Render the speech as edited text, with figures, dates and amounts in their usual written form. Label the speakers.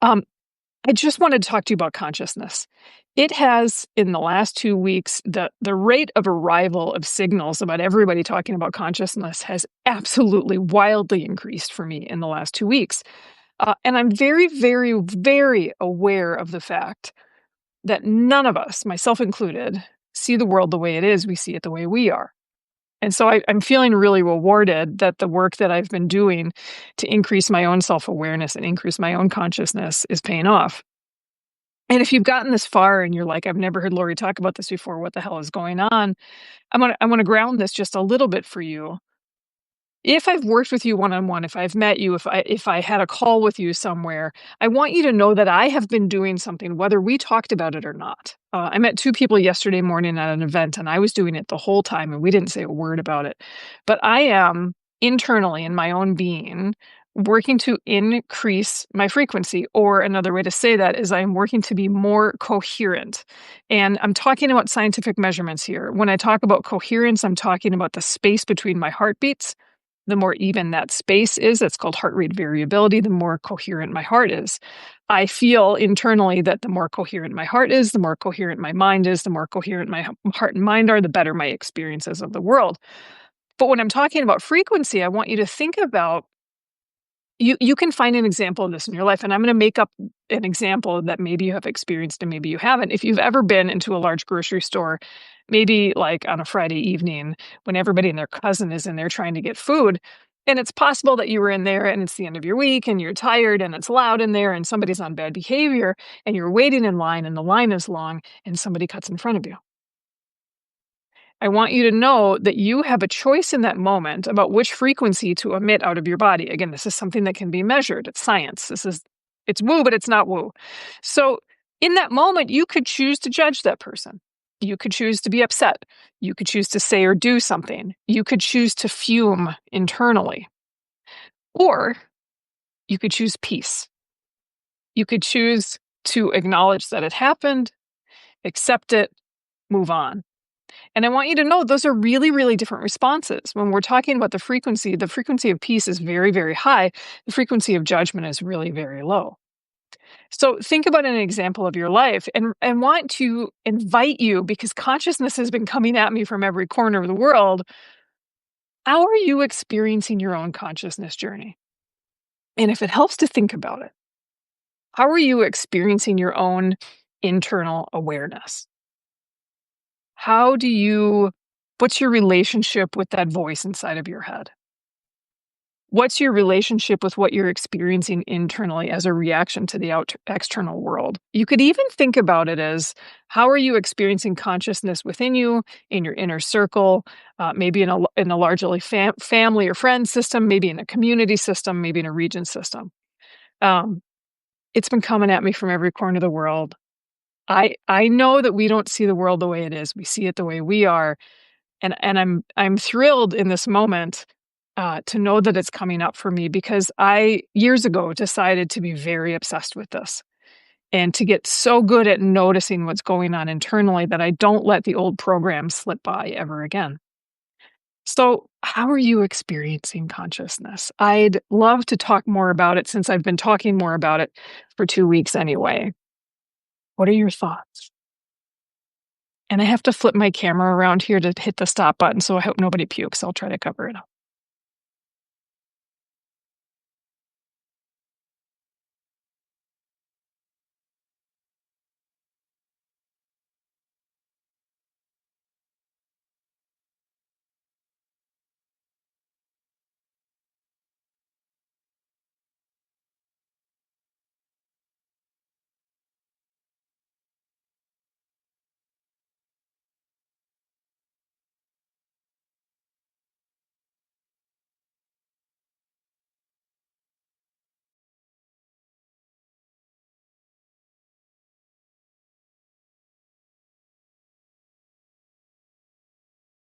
Speaker 1: Um, I just wanted to talk to you about consciousness. It has, in the last 2 weeks, the rate of arrival of signals about everybody talking about consciousness has absolutely wildly increased for me in the last 2 weeks. And I'm very, very, very aware of the fact that none of us, myself included, see the world the way it is. We see it the way we are. And so I'm feeling really rewarded that the work that I've been doing to increase my own self-awareness and increase my own consciousness is paying off. And if you've gotten this far and you're like, I've never heard Laurie talk about this before, what the hell is going on? I want to ground this just a little bit for you. If I've worked with you one-on-one, if I've met you, if I had a call with you somewhere, I want you to know that I have been doing something, whether we talked about it or not. I met 2 people yesterday morning at an event, and I was doing it the whole time, and we didn't say a word about it. But I am internally in my own being working to increase my frequency, or another way to say that is I am working to be more coherent. And I'm talking about scientific measurements here. When I talk about coherence, I'm talking about the space between my heartbeats. The more even that space is, that's called heart rate variability, the more coherent my heart is. I feel internally that the more coherent my heart is, the more coherent my mind is, the more coherent my heart and mind are, the better my experiences of the world. But when I'm talking about frequency, I want you to think about you can find an example of this in your life, and I'm going to make up an example that maybe you have experienced and maybe you haven't. If you've ever been into a large grocery store, maybe like on a Friday evening when everybody and their cousin is in there trying to get food, and it's possible that you were in there and it's the end of your week and you're tired and it's loud in there and somebody's on bad behavior and you're waiting in line and the line is long and somebody cuts in front of you. I want you to know that you have a choice in that moment about which frequency to emit out of your body. Again, this is something that can be measured. It's science. It's woo, but it's not woo. So in that moment, you could choose to judge that person. You could choose to be upset. You could choose to say or do something. You could choose to fume internally. Or you could choose peace. You could choose to acknowledge that it happened, accept it, move on. And I want you to know those are really, really different responses. When we're talking about the frequency of peace is very, very high. The frequency of judgment is really very low. So think about an example of your life and want to invite you, because consciousness has been coming at me from every corner of the world. How are you experiencing your own consciousness journey? And if it helps to think about it, how are you experiencing your own internal awareness? What's your relationship with that voice inside of your head? What's your relationship with what you're experiencing internally as a reaction to the external world? You could even think about it as, how are you experiencing consciousness within you, in your inner circle, maybe in a largely family or friend system, maybe in a community system, maybe in a region system. It's been coming at me from every corner of the world. I know that we don't see the world the way it is. We see it the way we are. And I'm thrilled in this moment to know that it's coming up for me, because I years ago decided to be very obsessed with this and to get so good at noticing what's going on internally that I don't let the old programs slip by ever again. So, how are you experiencing consciousness? I'd love to talk more about it, since I've been talking more about it for 2 weeks anyway. What are your thoughts? And I have to flip my camera around here to hit the stop button, so I hope nobody pukes. I'll try to cover it up.